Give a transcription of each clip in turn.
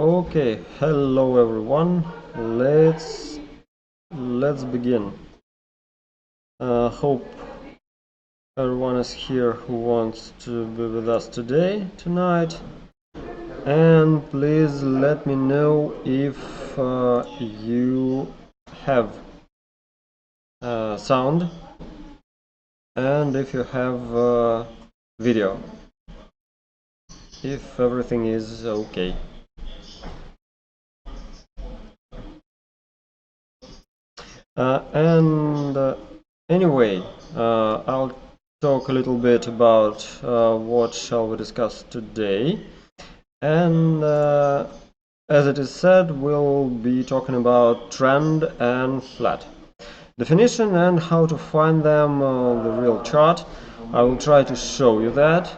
Okay, hello everyone. Let's begin. Hope everyone is here who wants to be with us tonight, and please let me know if you have sound and if you have video, if everything is okay. Anyway, I'll talk a little bit about what shall we discuss today. And as it is said, we'll be talking about trend and flat definition and how to find them on the real chart. I will try to show you that.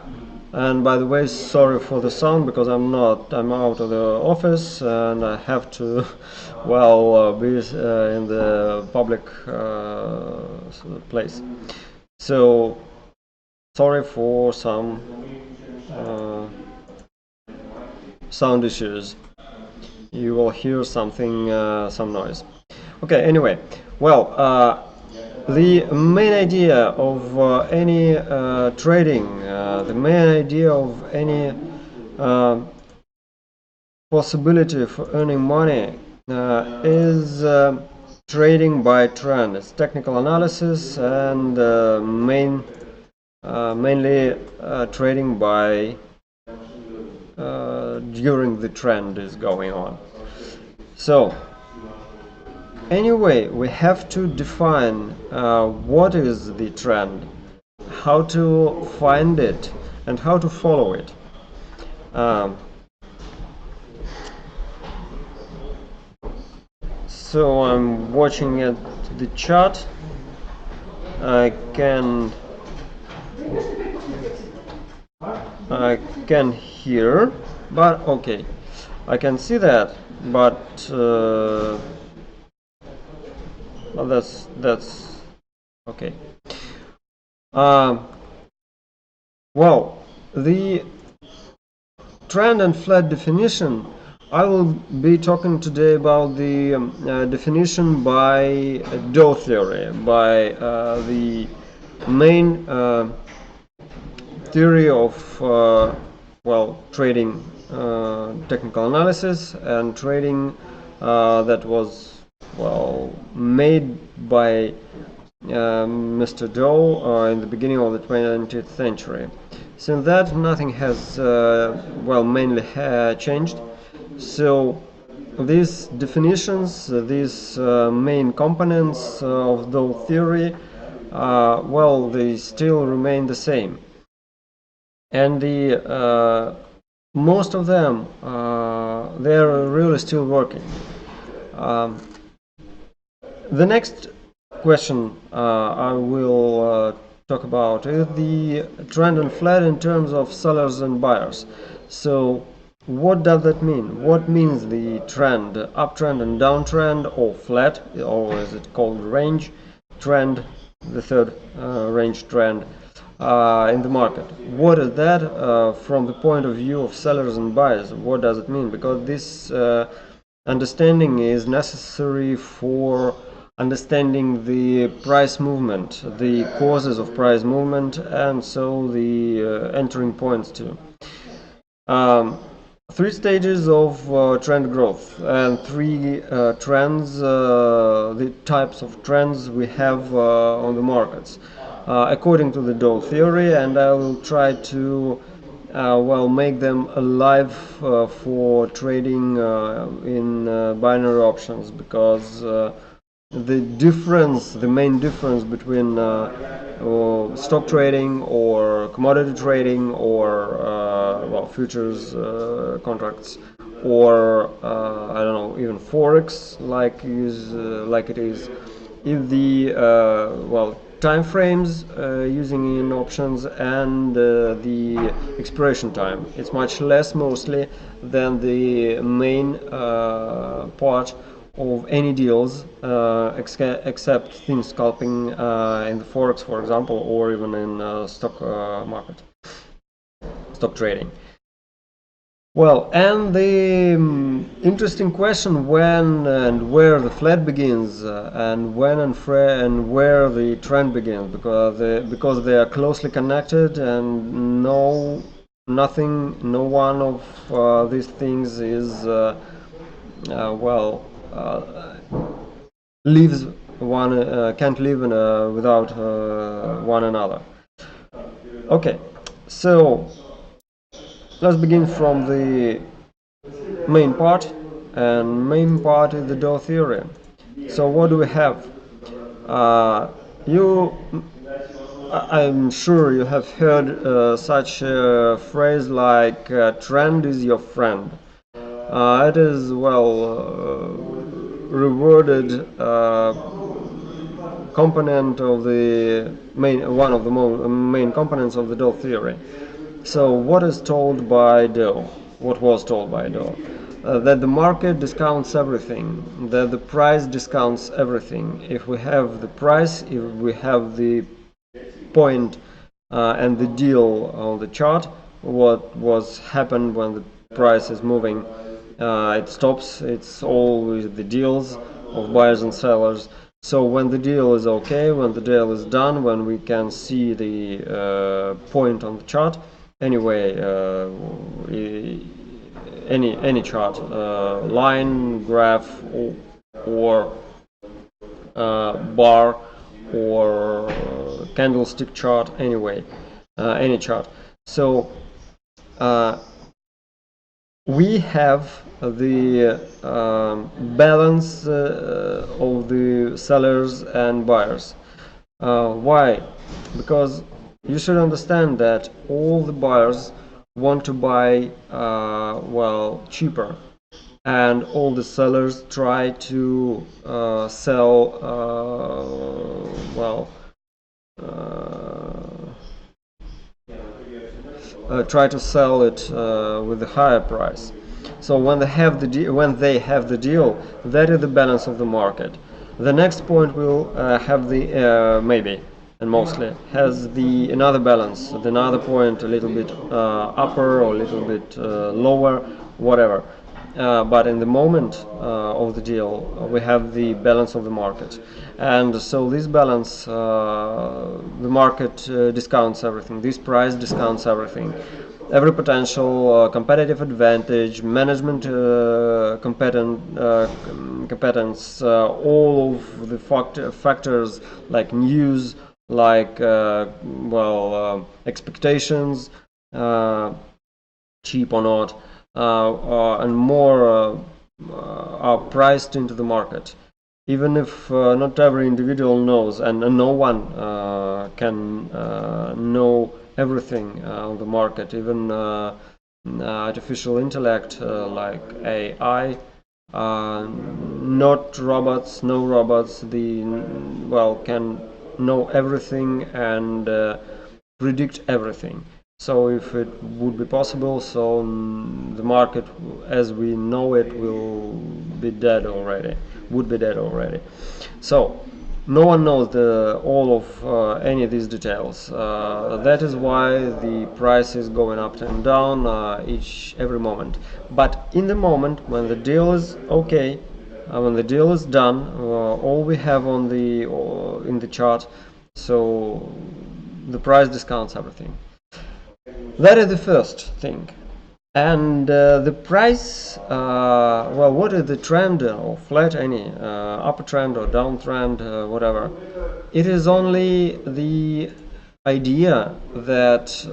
And by the way, sorry for the sound because I'm out of the office and I have to, be in the public place. So, sorry for some sound issues. You will hear something, some noise. Okay, anyway, the main idea of any trading, the main idea of any possibility for earning money is trading by trend. It's technical analysis and mainly trading by during the trend is going on. So anyway, we have to define what is the trend, how to find it, and how to follow it. So I'm watching at the chart. I can hear, but okay, I can see that, but well, that's okay. Well, the trend and flat definition, I will be talking today about the definition by Dow theory, by the main theory of trading, technical analysis and trading that was made by Mr. Dow in the beginning of the 20th century. Since that, nothing has mainly changed. So these definitions, these main components of Dow theory, they still remain the same. And the most of them, they're really still working. The next question I will talk about is the trend and flat in terms of sellers and buyers. So what does that mean? What means the trend, uptrend and downtrend, or flat, or is it called range trend, the third range trend in the market? What is that from the point of view of sellers and buyers? What does it mean? Because this understanding is necessary for understanding the price movement, the causes of price movement, and so the entering points too. Three stages of trend growth and three trends, the types of trends we have on the markets according to the Dow theory, and I will try to make them alive for trading in binary options, because the main difference between stock trading or commodity trading or futures contracts, or I don't know, even forex, like it is, if the time frames using in options and the expiration time, it's much less mostly than the main part of any deals, except thin scalping in the forex, for example, or even in stock market, stock trading. Well, and the interesting question, when and where the flat begins, and when and where the trend begins, because they are closely connected, and no one of these things is well, lives one can't live without one another. Okay, so let's begin from the main part, and main part is the Doe theory. So what do we have? You, I'm sure you have heard such a phrase like "trend is your friend." It is well rewarded component of the main one of the main components of the Doe theory. So what is told by Doe? What was told by Doe? That the market discounts everything, that the price discounts everything. If we have the price, if we have the point and the deal on the chart, what was happened when the price is moving, it stops. It's always the deals of buyers and sellers. So when the deal is okay, when the deal is done, when we can see the point on the chart, anyway, any chart, line, graph, or bar, or candlestick chart, anyway, any chart. So we have the balance of the sellers and buyers. Why? Because you should understand that all the buyers want to buy well, cheaper, and all the sellers try to sell well, try to sell it with a higher price. So when they have the deal, that is the balance of the market. The next point will have the maybe and mostly has the another balance, another point a little bit upper or a little bit lower, whatever. But in the moment of the deal, we have the balance of the market, and so this balance, the market discounts everything. This price discounts everything, every potential competitive advantage, management competence, all of the factors like news, like expectations, cheap or not, and more are priced into the market. Even if not every individual knows, and no one can know everything on the market, even artificial intellect like AI, not robots, no robots, can know everything and predict everything. So if it would be possible, so the market as we know it will be dead already, would be dead already. So no one knows all of any of these details. That is why the price is going up and down every moment. But in the moment when the deal is okay, when the deal is done, all we have on the in the chart, so the price discounts everything. That is the first thing. And the price, what is the trend or flat, any upper trend or downtrend, whatever? It is only the idea that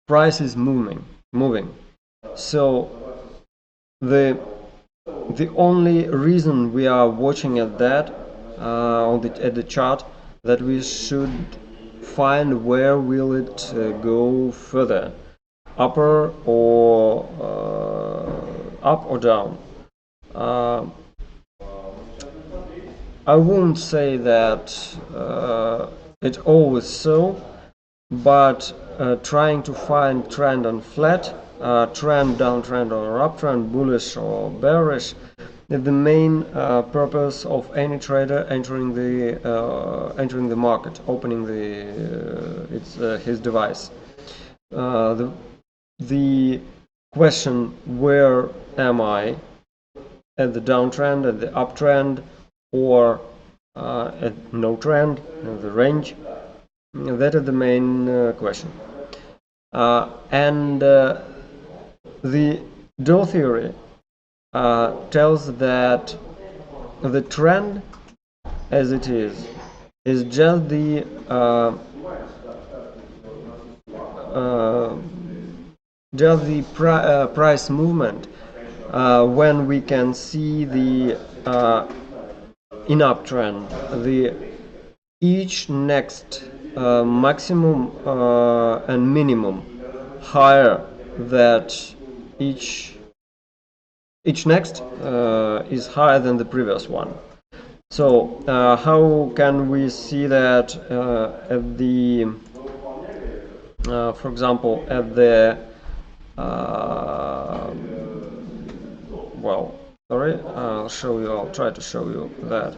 price is moving. So the only reason we are watching at that at the chart, that we should find where will it go further, upper or up or down. I won't say that it's always so, but trying to find trend on flat, trend, downtrend or uptrend, bullish or bearish, is the main purpose of any trader entering the market, opening his device. the question, where am I, at the downtrend, at the uptrend, or at no trend, the range? That is the main question. And the Doe theory tells that the trend as it is just the price movement when we can see the in uptrend, the each next maximum and minimum higher that each next is higher than the previous one. So how can we see that at the for example at the well, sorry, I'll try to show you that.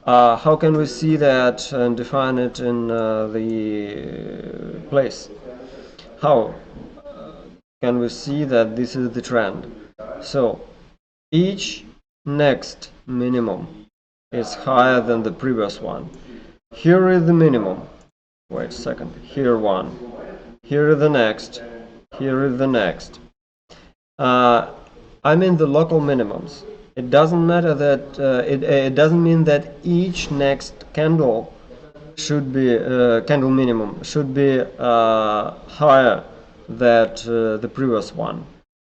How can we see that and define it in the place? How can we see that this is the trend? So each next minimum is higher than the previous one. Here is the minimum. Wait a second. Here one. Here is the next. Here is the next. I mean the local minimums. It doesn't matter that it doesn't mean that each next candle should be candle minimum should be higher than the previous one.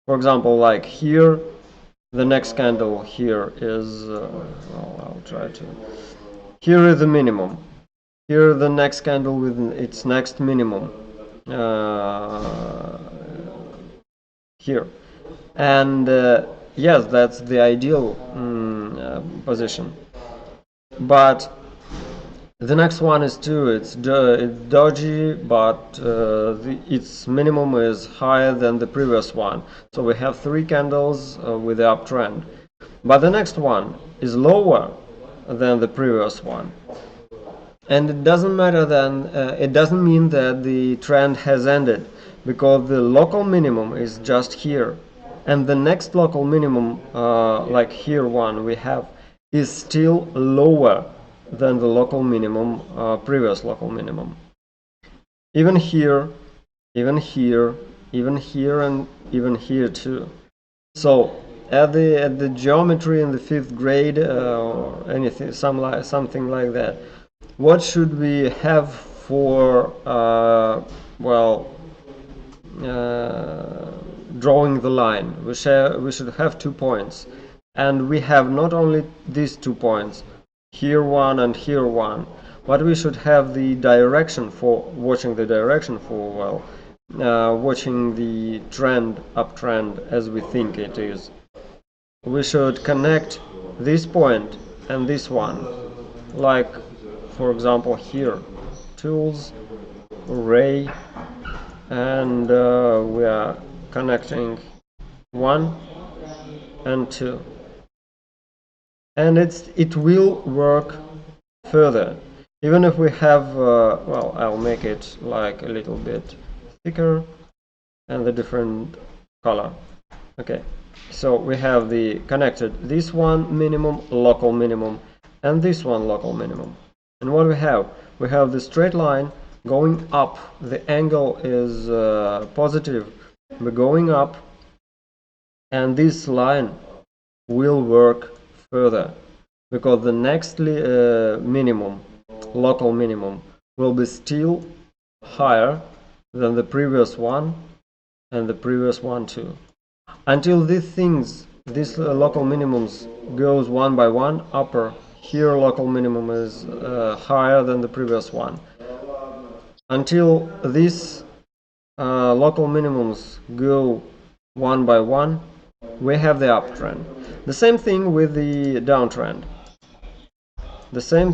For example, like here, the next candle here is well, I'll try to. Here is the minimum. Here the next candle with its next minimum. Here, and yes, that's the ideal position. But the next one is too. It's dodgy, but its minimum is higher than the previous one. So we have 3 candles with the uptrend. But the next one is lower than the previous one. And it doesn't matter then, it doesn't mean that the trend has ended, because the local minimum is just here. And the next local minimum, like here one we have, is still lower than the local minimum, previous local minimum. Even here, even here, even here, and even here too. So at the geometry in the 5th grade or anything, something like that, what should we have for drawing the line? We should have 2 points, and we have not only these 2 points, here one and here one, but we should have the direction for watching the direction for watching the trend, uptrend, as we think it is. We should connect this point and this one, like for example here, tools, array, and we are connecting 1 and 2, and it will work further, even if we have well, I'll make it like a little bit thicker and the different color. Okay, so we have the connected this one minimum, local minimum, and this one local minimum. And what we have the straight line going up. The angle is positive. We're going up, and this line will work further, because the next minimum, local minimum, will be still higher than the previous one and the previous one too, until these local minimums goes one by one upper. Here local minimum is higher than the previous one. Until these local minimums go one by one, we have the uptrend. The same thing with the downtrend. The same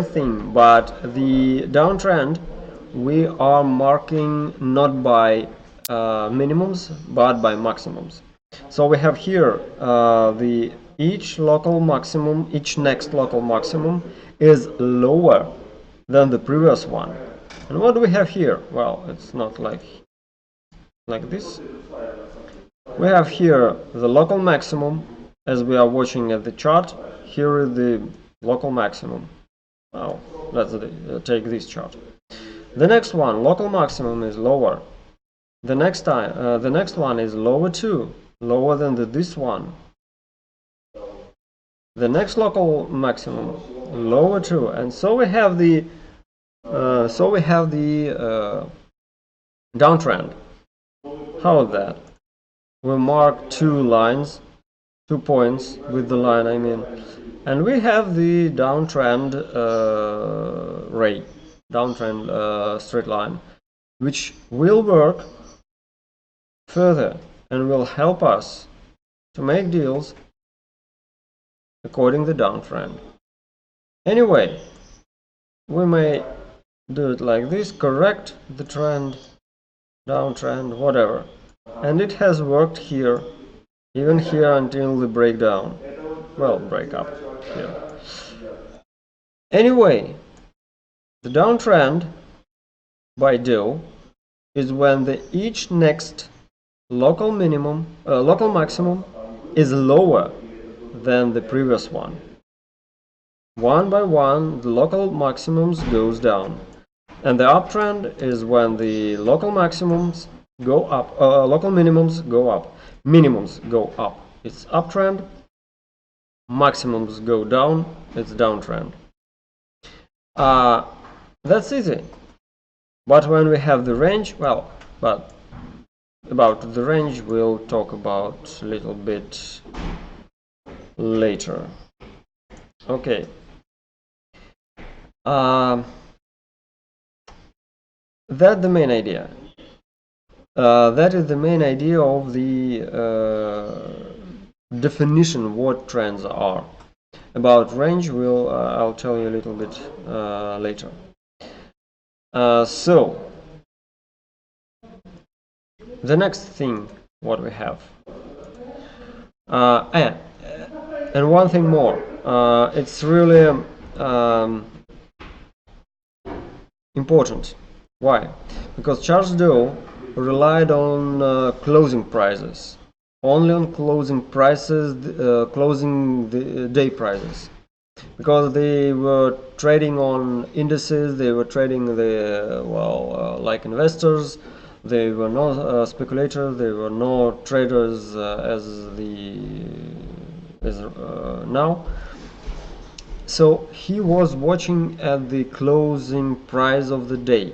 thing, but the downtrend we are marking not by minimums but by maximums. So we have here each local maximum, each next local maximum is lower than the previous one. And what do we have here? Well, it's not like like this. We have here the local maximum, as we are watching at the chart. Here is the local maximum. Now let's take this chart. The next one, local maximum, is lower. The next one is lower too, lower than this one. The next local maximum, lower too, and so we have the downtrend. How is that? We mark two lines, 2 points with the line, I mean, and we have the downtrend downtrend straight line, which will work further and will help us to make deals according to the downtrend. Anyway, we may do it like this, correct the trend, downtrend, whatever, and it has worked here, even here, until the breakdown, well, break up here. Anyway, the downtrend by Dow is when each next local maximum is lower than the previous one. One by one, the local maximums goes down, and the uptrend is when the local maximums go up, local minimums go up, minimums go up. It's uptrend. Maximums go down. It's downtrend. That's easy. But when we have the range, well, but about the range we'll talk about a little bit later. Okay. That's the main idea. That is the main idea of the definition what trends are. About range, I'll tell you a little bit later. So the next thing what we have, and one thing more, it's really important. Why? Because Charles Dow relied on closing prices, only on closing prices, closing the day prices, because they were trading on indices, they were trading like investors. They were not speculators, they were not traders as now. So he was watching at the closing price of the day,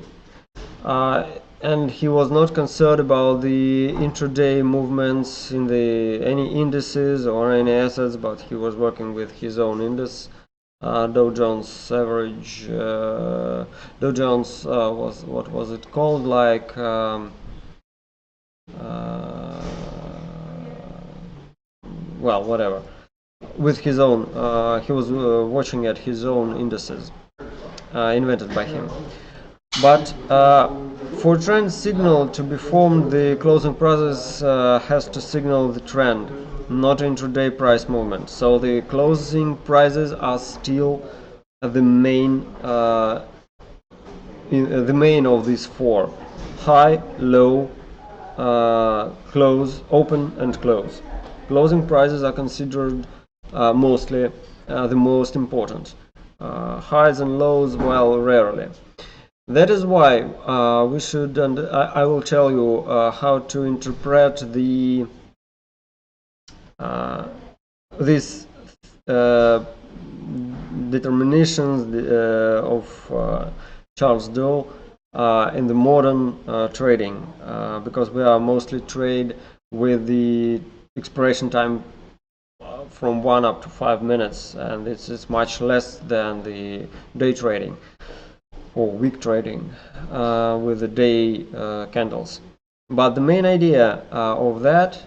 and he was not concerned about the intraday movements in any indices or any assets, but he was working with his own index, Dow Jones average. Dow Jones what was it called, like well, whatever, with his own, he was watching at his own indices invented by him. But for trend signal to be formed, the closing process has to signal the trend, not intraday price movement. So the closing prices are still the main of these four: high, low, close, open, and close. Closing prices are considered mostly the most important. Highs and lows, well, rarely. That is why we should, and I will tell you how to interpret these determinations of Charles Dow in the modern trading, because we are mostly trade with the expiration time from 1 up to 5 minutes, and it's much less than the day trading or week trading with the day candles. But the main idea of that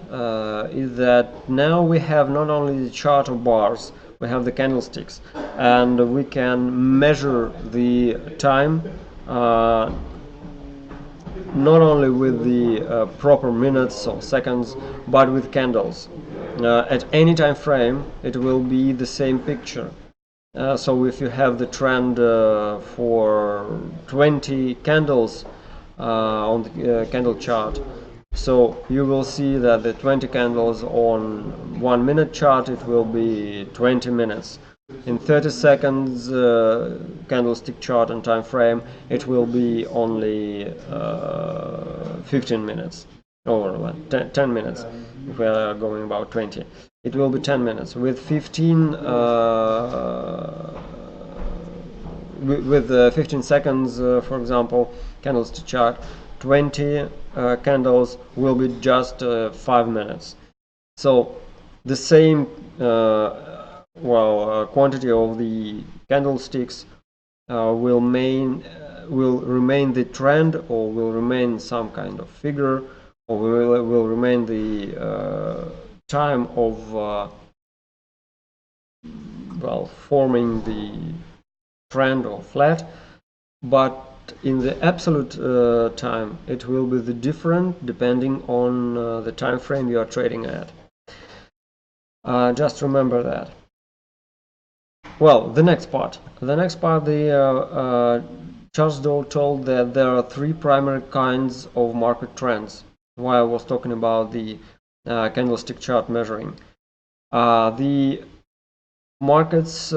is that now we have not only the chart of bars, we have the candlesticks, and we can measure the time not only with the proper minutes or seconds, but with candles. At any time frame, it will be the same picture. So if you have the trend for 20 candles on the candle chart, So you will see that the 20 candles on 1 minute chart, it will be 20 minutes. In 30 seconds candlestick chart and time frame, it will be only 15 minutes or 10 minutes. If we are going about 20, it will be 10 minutes with 15 with 15 seconds, for example, candlestick chart. 20 candles will be just 5 minutes. So the same quantity of the candlesticks will remain the trend, or will remain some kind of figure, or will remain the time of forming the trend or flat, but in the absolute time it will be the different depending on the time frame you are trading at. Just remember that. Well, the next part, Charles Dow told that there are 3 primary kinds of market trends. Why I was talking about the candlestick chart measuring. The market's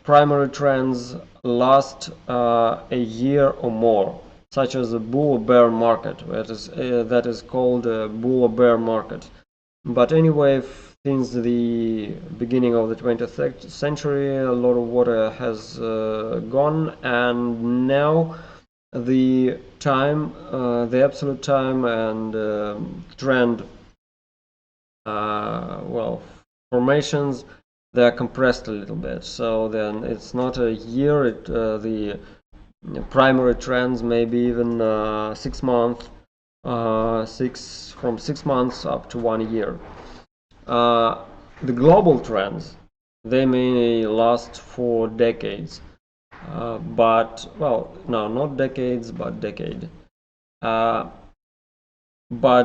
primary trends last a year or more, such as a bull or bear market. That is called a bull or bear market. But anyway, since the beginning of the 20th century, a lot of water has gone, and now the time, the absolute time and trend, formations, they are compressed a little bit. So then it's not a year, the primary trends may be even 6 months, from 6 months up to 1 year. The global trends, they may last for decades, but, well, no, not decades, but decade. But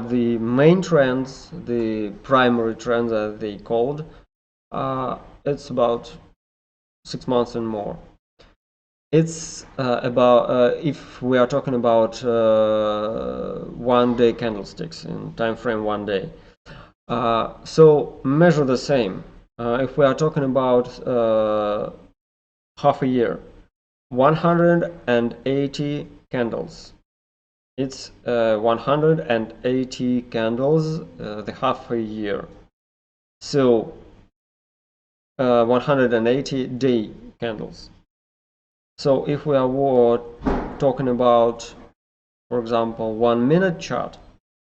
the main trends, the primary trends as they called, it's about 6 months and more. It's about, if we are talking about 1 day candlesticks in time frame 1 day. So measure the same. If we are talking about half a year, 180 candles. It's 180 candles the half a year. So 180 day candles. So if we are talking about, for example, 1 minute chart,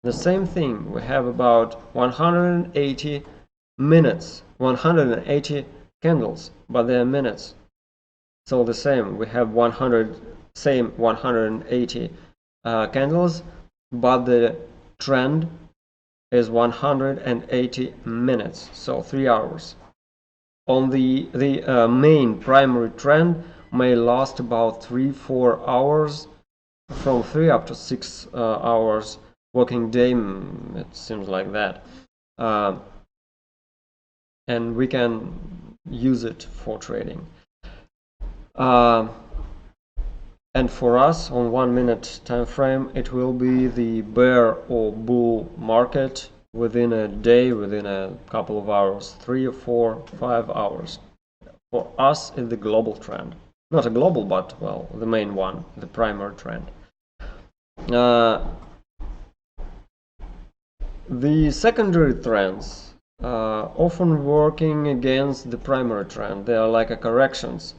the same thing. We have about 180 minutes, 180 candles, but they are minutes. So the same, we have 180 candles, but the trend is 180 minutes, so 3 hours. On the main primary trend may last about 3-4 hours, from 3 up to 6 hours working day, it seems like that. And we can use it for trading. And for us, on 1 minute time frame, it will be the bear or bull market within a day, within a couple of hours, 3 or 4, 5 hours. For us, it's the global trend. Not a global, but, well, the main one, the primary trend. The secondary trends often working against the primary trend. They are like a corrections,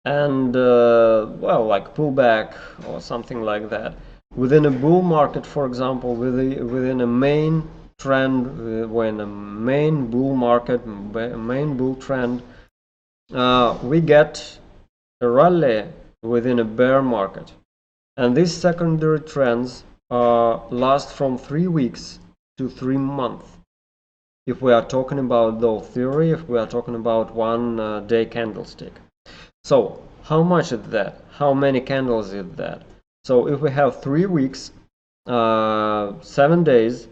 and like pullback or something like that. Within a bull market, for example, within a main trend, when a main bull market, main bull trend, we get a rally within a bear market, and these secondary trends last from 3 weeks to 3 months. If we are talking about Dow theory, if we are talking about 1 day candlestick. So how much is that? How many candles is that? So if we have 3 weeks, 7 days,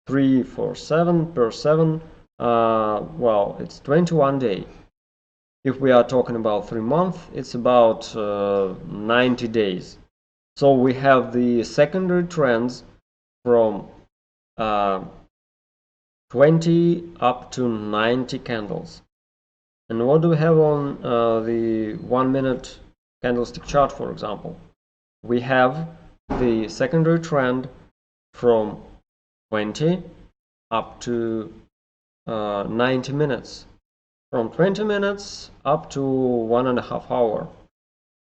3 for 7 per 7, it's 21 days. If we are talking about 3 months, it's about 90 days. So we have the secondary trends from 20 up to 90 candles. And what do we have on the 1 minute candlestick chart, for example? We have the secondary trend from 20 up to 90 minutes, from 20 minutes up to 1.5 hours.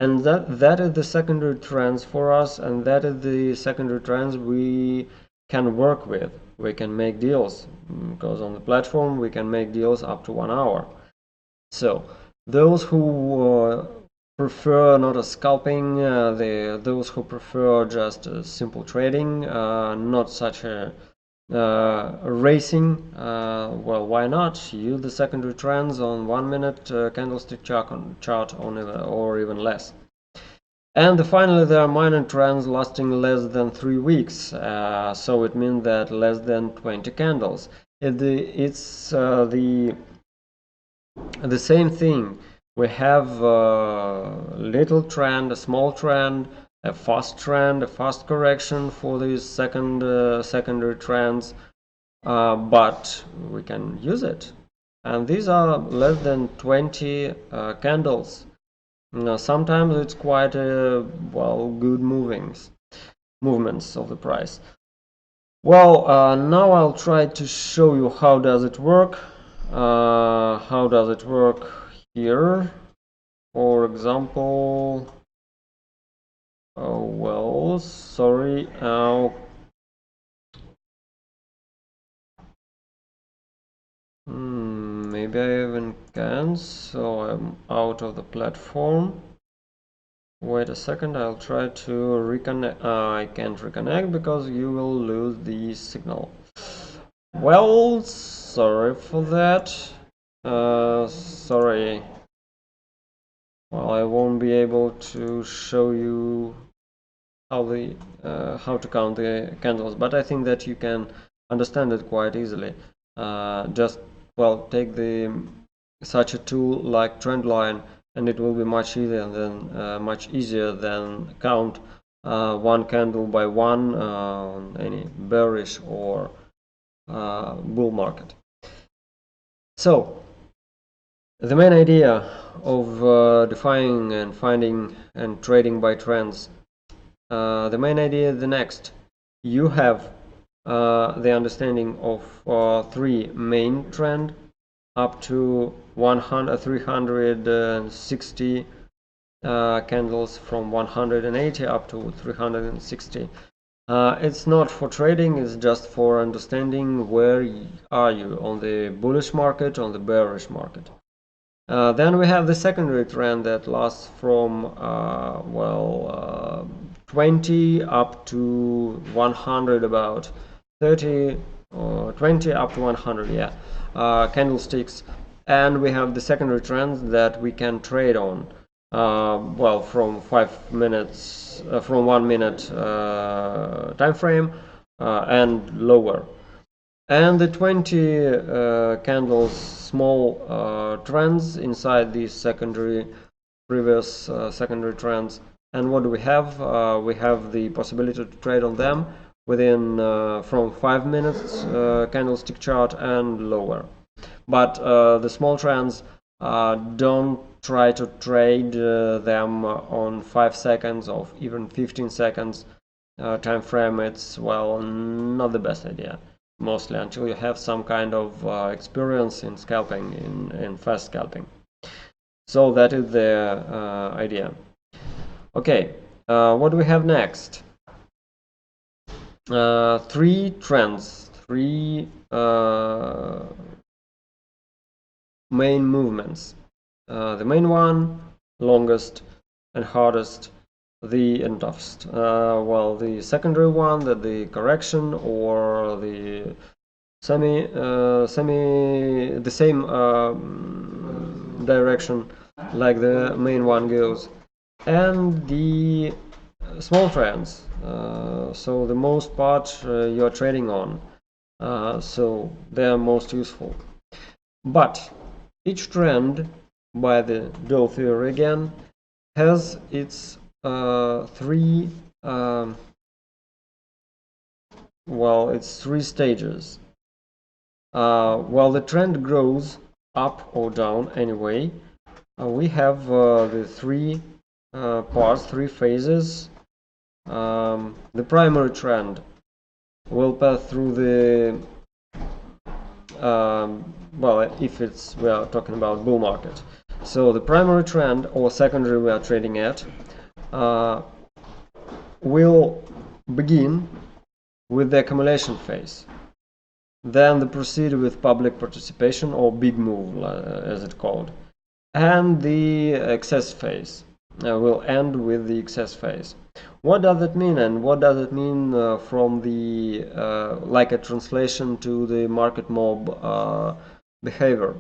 And that is the secondary trends for us, and that is the secondary trends we can work with. We can make deals, because on the platform we can make deals up to 1 hour. So those who prefer not a scalping, those who prefer just simple trading, not such a racing, well, why not use the secondary trends on 1 minute candlestick chart on or even less. And finally, there are minor trends lasting less than 3 weeks, so it means that less than 20 candles. It's the same thing. We have a little trend, a small trend, a fast correction for these secondary trends, but we can use it. And these are less than 20 candles. Now, sometimes it's quite well, good movements of the price. Well, now I'll try to show you how does it work. How does it work here? For example, oh well, sorry. Maybe I even can, so I'm out of the platform. Wait a second, I'll try to reconnect. I can't reconnect because you will lose the signal. Well, sorry for that. Sorry. Well, I won't be able to show you how to count the candles, but I think that you can understand it quite easily. Just, well, take such a tool like Trendline, and it will be much easier than count one candle by one on any bearish or bull market. So the main idea of defining and finding and trading by trends, the main idea is the next. You have the understanding of 3 main trend up to 360 candles, from 180 up to 360. It's not for trading, it's just for understanding where are you on the bullish market, on the bearish market. Then we have the secondary trend that lasts from 20 up to 100, about 30 or 20 up to 100, yeah, candlesticks. And we have the secondary trends that we can trade on, well, from 5 minutes, from 1 minute time frame and lower. And the 20 candles small trends inside these previous secondary trends. And what do we have? We have the possibility to trade on them within from 5 minutes candlestick chart and lower. But the small trends, don't try to trade them on 5 seconds or even 15 seconds time frame. It's, well, not the best idea, mostly until you have some kind of experience in scalping, in fast scalping. So that is the idea. Okay, what do we have next? 3 trends, 3 main movements. The main one, longest and hardest, and toughest. Well, the secondary one, that the correction or the the same direction like the main one goes, and the small trends. So the most part you're trading on, so they are most useful. But each trend, by the Dow theory again, has its 3 well, it's three stages. While the trend grows up or down anyway, we have the three parts, three phases. The primary trend will pass through the well, if we are talking about bull market. So the primary trend or secondary we are trading at will begin with the accumulation phase. Then they proceed with public participation or big move, as it's called. And the excess phase will end with the excess phase. What does that mean, and what does it mean from the like a translation to the market mob behavior?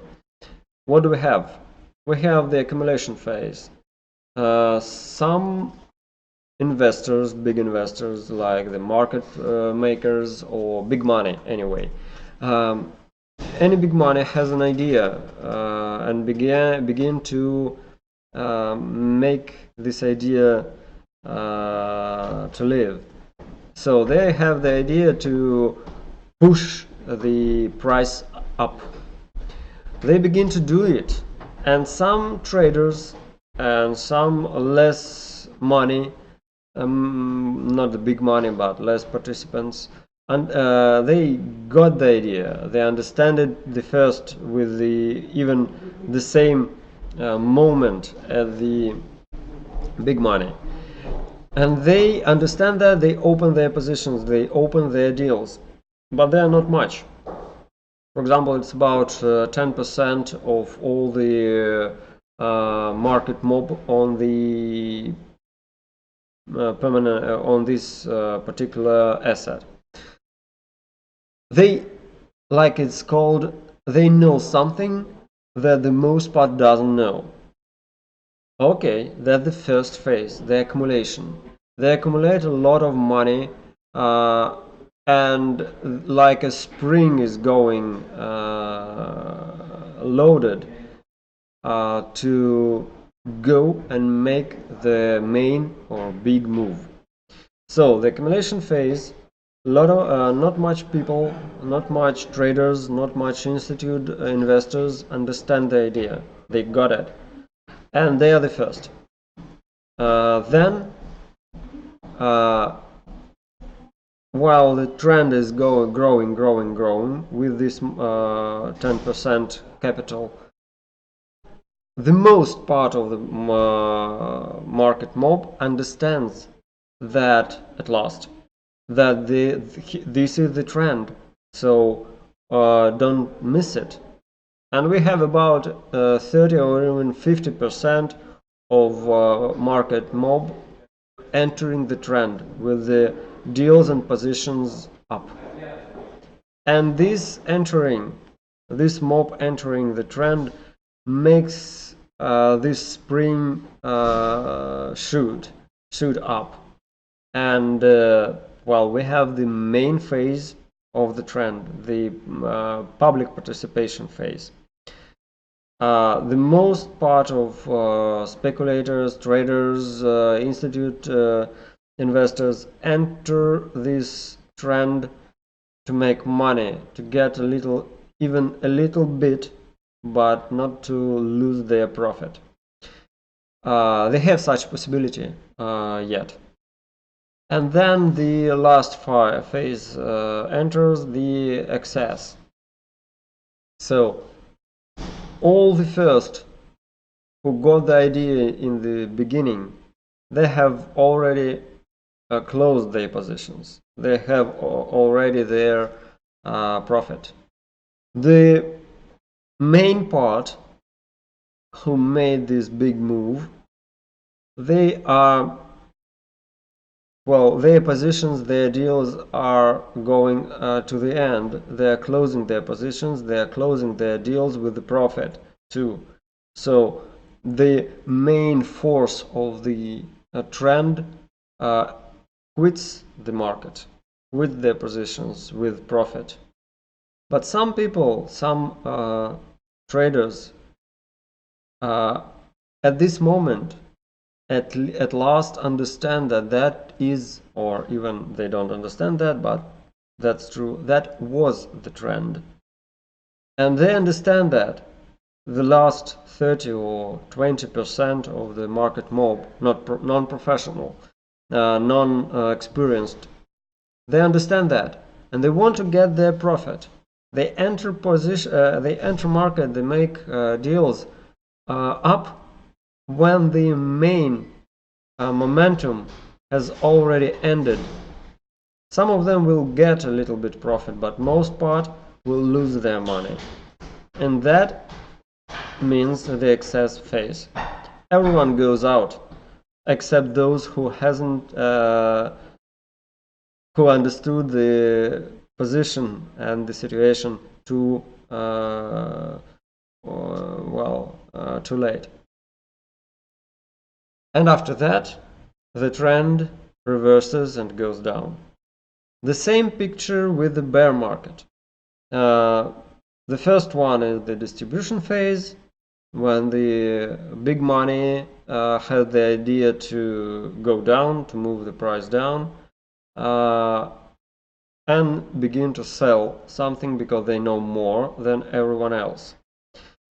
What do we have? We have the accumulation phase. Some investors, big investors like the market makers or big money anyway, any big money has an idea and begin to make this idea to live. So they have the idea to push the price up. They begin to do it, and some traders and some less money, not the big money but less participants, and they got the idea. They understand it the first with the even the same moment as the big money, and they understand that. They open their positions, they open their deals, but they are not much. For example, it's about 10% of all the market mob on the permanent on this particular asset. They, like it's called, they know something that the most part doesn't know. Okay, that's the first phase, the accumulation. They accumulate a lot of money, and like a spring is going loaded to go and make the main or big move. So the accumulation phase, not much people, not much traders, not much institute investors understand the idea. They got it, and they are the first. Then while the trend is growing with this 10% capital, the most part of the market mob understands that at last, that this is the trend, so don't miss it. And we have about 30 or even 50% of market mob entering the trend with the deals and positions up. And this mob entering the trend makes this spring shoot up. And well, we have the main phase of the trend, the public participation phase. The most part of speculators, traders, institute investors enter this trend to make money, to get a little, even a little bit, but not to lose their profit. They have such possibility yet. And then the last phase enters the excess. So all the first who got the idea in the beginning, they have already closed their positions. They have already their profit. The main part who made this big move, they are, well, their positions, their deals are going to the end. They are closing their positions, they are closing their deals with the profit too. So the main force of the trend quits the market with their positions with profit. But some people, some traders at this moment at last understand that is, or even they don't understand that, but That's true. That was the trend. And they understand that the last 30 or 20% of the market mob, not non-professional, non-experienced, they understand that, and they want to get their profit. They enter market, they make deals up when the main momentum has already ended. Some of them will get a little bit profit, but most part will lose their money. And that means the excess phase. Everyone goes out, except those who hasn't who understood the position and the situation too too late. And after that, the trend reverses and goes down. The same picture with the bear market. The first one is the distribution phase, when the big money had the idea to go down, to move the price down, and begin to sell something because they know more than everyone else.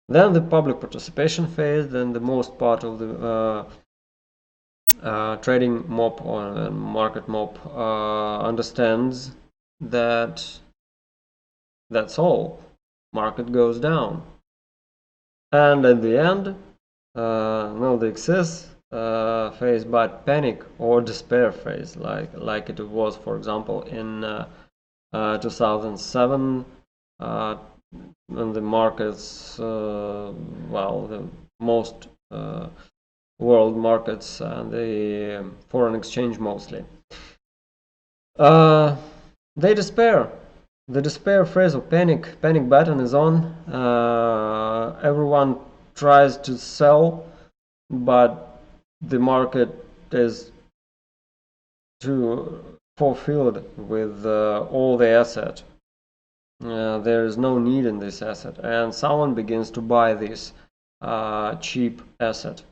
Then the public participation phase, then the most part of the trading mob or market mob understands that that's all. Market goes down. And at the end, the excess phase, but panic or despair phase, like it was, for example, in 2007, when the markets, the most world markets and the foreign exchange mostly, they despair. The despair phase of panic button is on. Everyone tries to sell, but the market is too fulfilled with all the asset. There is no need in this asset, and someone begins to buy this cheap asset,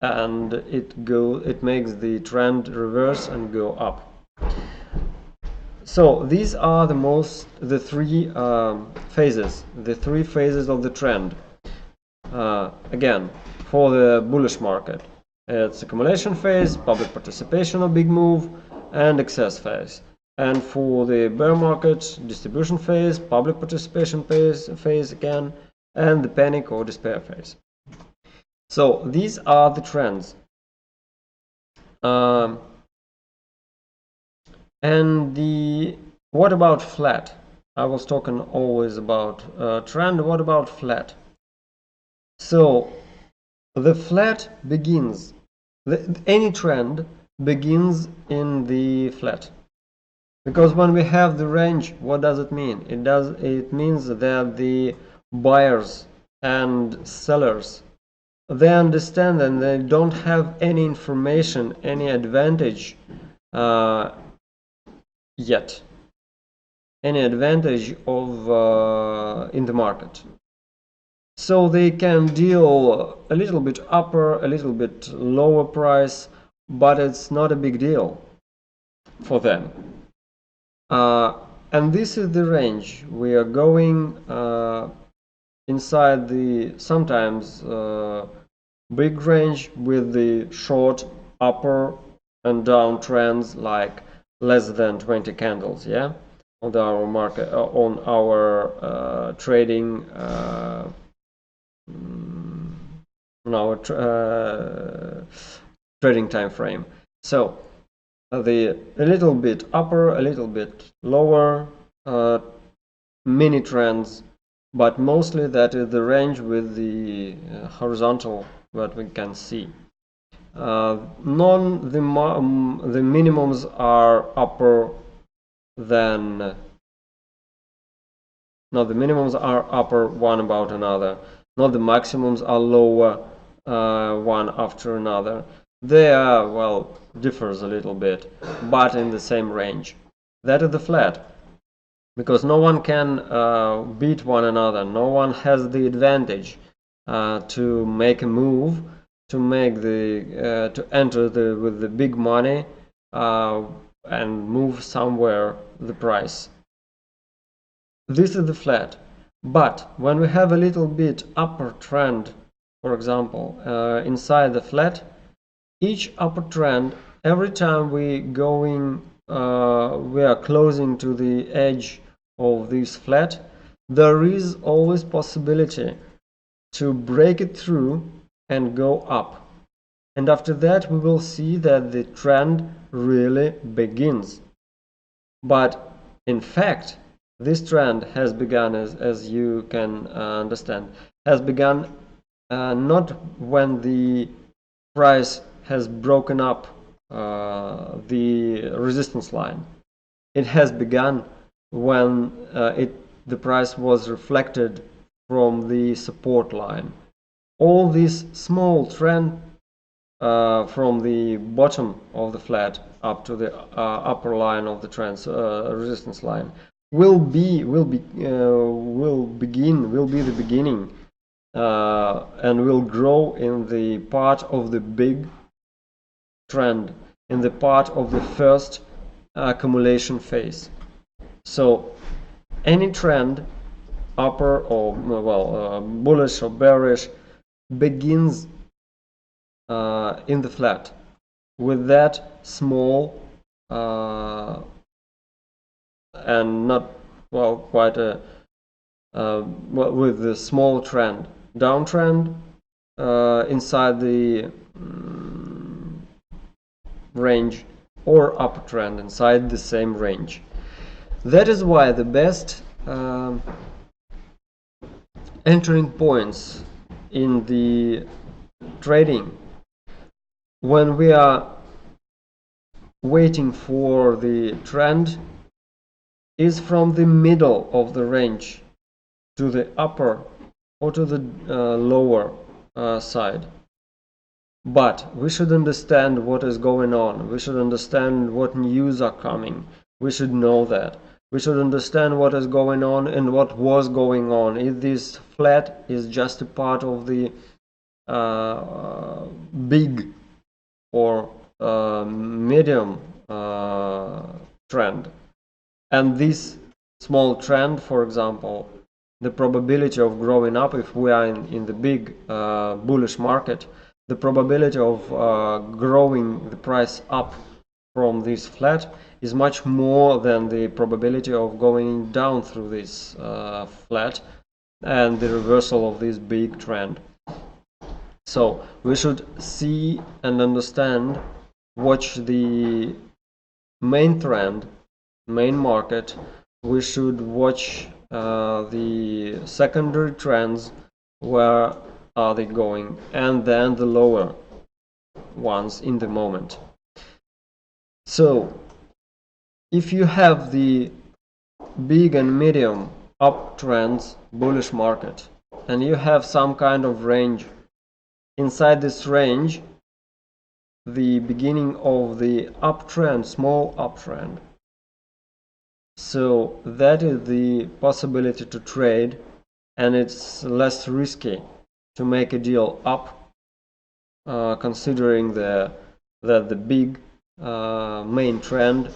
and it makes the trend reverse and go up. So these are the three phases of the trend. Again, for the bullish market, it's accumulation phase, public participation of big move, and excess phase. And for the bear market, distribution phase, public participation phase again, and the panic or despair phase. So these are the trends. And what about flat? I was talking always about trend. What about flat? So the flat begins, any trend begins in the flat. Because when we have the range, what does it mean? It means that the buyers and sellers, they understand and they don't have any information, any advantage yet, any advantage of in the market. So they can deal a little bit upper, a little bit lower price, but it's not a big deal for them. And this is the range. We are going inside the sometimes big range with the short upper and down trends, like less than 20 candles, yeah, on our market, on our trading, on our trading time frame. So a little bit upper, a little bit lower, mini trends, but mostly that is the range with the horizontal what we can see. The minimums are upper than the minimums are upper one about another, not the maximums are lower one after another. They are, differs a little bit, but in the same range. That is the flat, because no one can beat one another. No one has the advantage to make a move, to enter with the big money and move somewhere the price. this is the flat. But when we have a little bit upper trend, for example, inside the flat, each upper trend, every time we are closing to the edge of this flat, there is always possibility to break it through and go up. And after that, we will see that the trend really begins. But in fact, this trend has begun, as you can understand, has begun not when the price has broken up the resistance line. It has begun when the price was reflected from the support line. All this small trend from the bottom of the flat up to the upper line of the resistance line will be the beginning and will grow in the part of the big trend, in the part of the first accumulation phase. So any trend, upper or bullish or bearish, begins in the flat with that small and not quite a with the small trend, downtrend inside the range, or uptrend inside the same range. That is why the best entering points in the trading, when we are waiting for the trend, is from the middle of the range to the upper or to the lower side. But we should understand what is going on. We should understand what news are coming. We should know that. We should understand what is going on and what was going on. If this flat is just a part of the big or medium trend, and this small trend, for example, the probability of growing up, if we are in the big bullish market, the probability of growing the price up from this flat is much more than the probability of going down through this flat and the reversal of this big trend. So we should see and understand, watch the main trend, main market. We should watch the secondary trends, where are they going, and then the lower ones in the moment. So if you have the big and medium uptrends, bullish market, and you have some kind of range, inside this range, the beginning of the uptrend, small uptrend, so that is the possibility to trade, and it's less risky to make a deal up, considering that the big main trend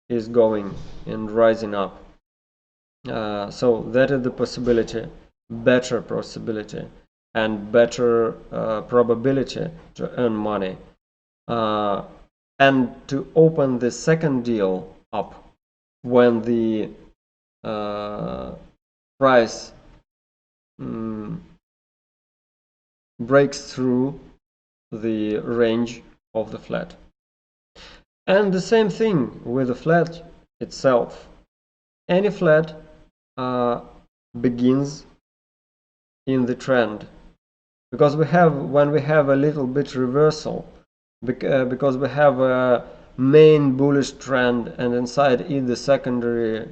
is going and rising up. So that is the possibility, better possibility, and better probability to earn money, and to open the second deal up when the price breaks through the range of the flat. And the same thing with the flat itself. Any flat begins in the trend, because when we have a little bit reversal, because we have a main bullish trend, and inside it the secondary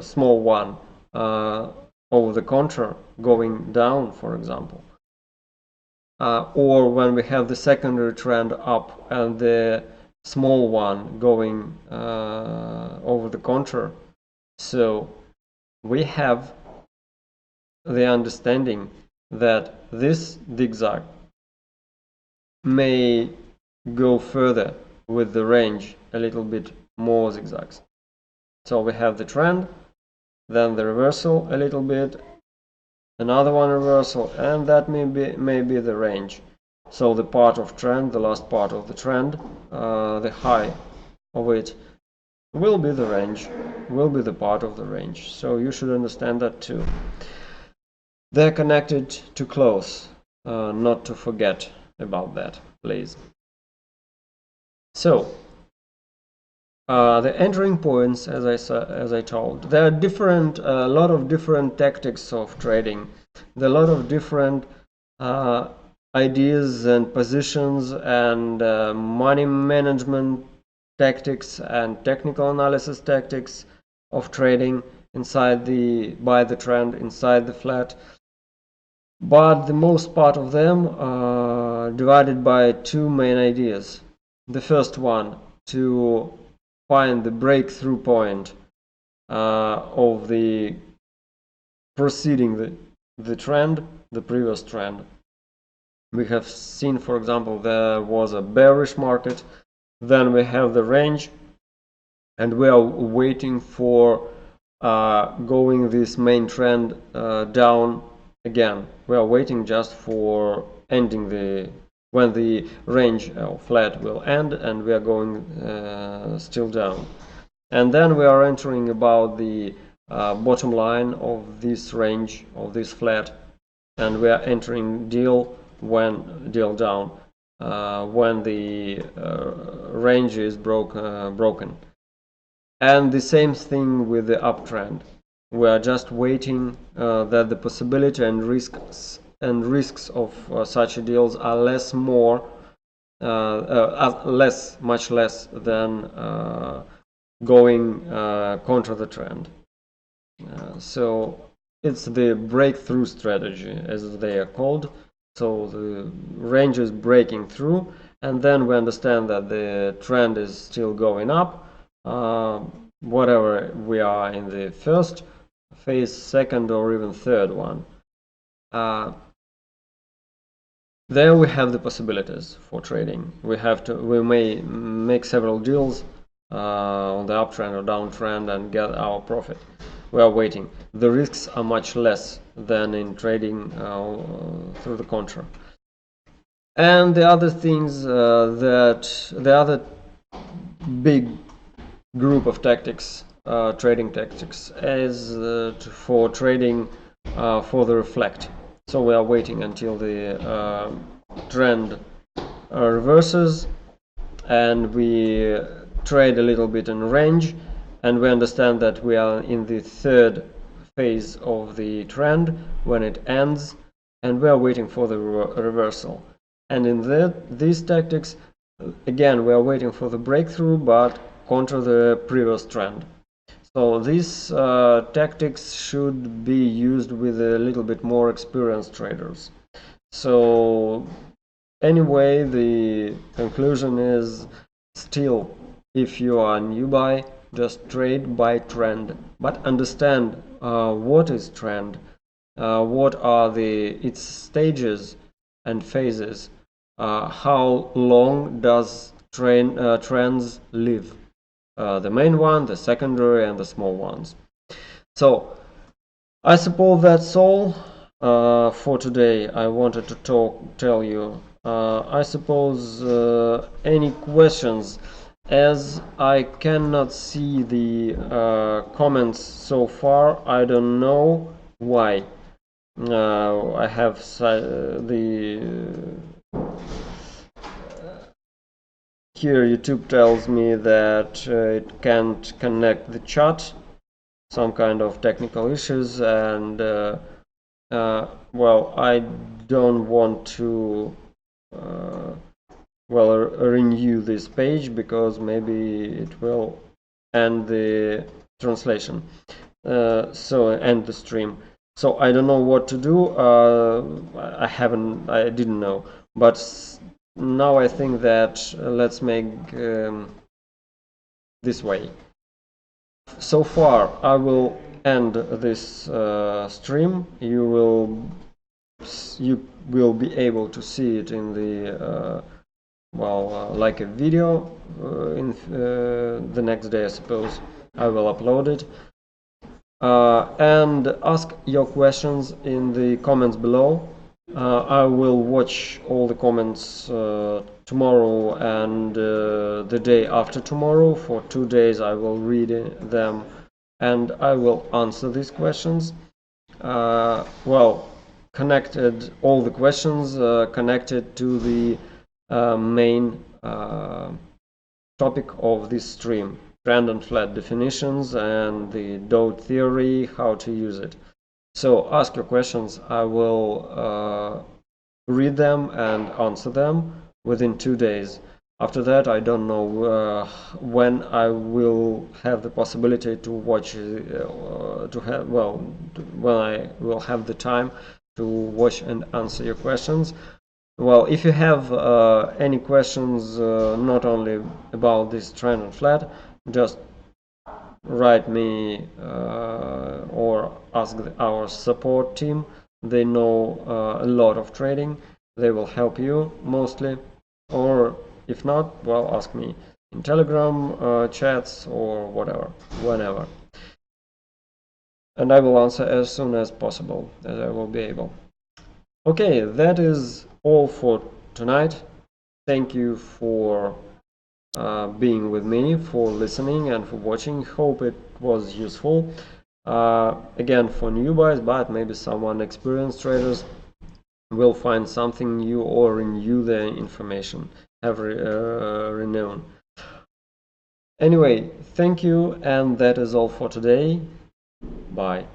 small one over the counter going down, for example, or when we have the secondary trend up and the small one going over the counter. So we have the understanding that this zigzag may go further with the range, a little bit more zigzags. So we have the trend, then the reversal a little bit, another one reversal, and that may be the range. So the part of trend, the last part of the trend, the high of it will be the range, will be the part of the range. So you should understand that too. They're connected to close, not to forget about that, please. So the entering points, as I told, there are a lot of different tactics of trading. There are a lot of different ideas and positions and money management tactics and technical analysis tactics of trading inside buy the trend, inside the flat. But the most part of them are divided by two main ideas. The first one, to find the breakthrough point of the preceding the trend, the previous trend. We have seen, for example, there was a bearish market, then we have the range, and we are waiting for going this main trend down again. We are waiting just for ending when the range flat will end, and we are going still down. And then we are entering about the bottom line of this range, of this flat, and we are entering deal down when the range is broken. And the same thing with the uptrend. We are just waiting that the possibility and risks of such deals are much less than going contra the trend. So it's the breakthrough strategy, as they are called. So the range is breaking through, and then we understand that the trend is still going up. Whatever we are in the first phase, second, or even third one. There we have the possibilities for trading. We may make several deals on the uptrend or downtrend and get our profit. We are waiting. The risks are much less than in trading through the contra. And the other things that the other big group of tactics, trading tactics, is for trading for the reflect. So we are waiting until the trend reverses, and we trade a little bit in range, and we understand that we are in the third phase of the trend when it ends, and we are waiting for the reversal. And in these tactics, again, we are waiting for the breakthrough, but contra the previous trend. So these tactics should be used with a little bit more experienced traders. So anyway, the conclusion is still, if you are a newbie, just trade by trend, but understand what is trend, what are its stages and phases, how long does trends live. The main one, the secondary, and the small ones. So I suppose that's all for today. I wanted to tell you. I suppose any questions, as I cannot see the comments so far. I don't know why. I have here YouTube tells me that it can't connect the chat, some kind of technical issues, and well, I don't want to renew this page because maybe it will end the translation, so end the stream. So I don't know what to do. I didn't know, but now I think that let's make this way. So far I will end this stream. You will be able to see it in the like a video in the next day, I suppose. I will upload it. And ask your questions in the comments below. I will watch all the comments tomorrow and the day after tomorrow. For 2 days I will read them and I will answer these questions. Well, connected, all the questions connected to the main topic of this stream. Trend and flat definitions and the dot theory, how to use it. So ask your questions. I will read them and answer them within 2 days. After that, I don't know when I will have the possibility to watch, when I will have the time to watch and answer your questions. Well, if you have any questions, not only about this trend and flat, just write me or ask our support team. They know a lot of trading. They will help you mostly. Or if not, well, ask me in Telegram chats or whatever, whenever. And I will answer as soon as possible, as I will be able. Okay, that is all for tonight. Thank you for being with me, for listening and for watching. Hope it was useful. Again, for newbies, but maybe someone experienced traders will find something new or renew their information, have renown. Anyway, thank you, and that is all for today. Bye.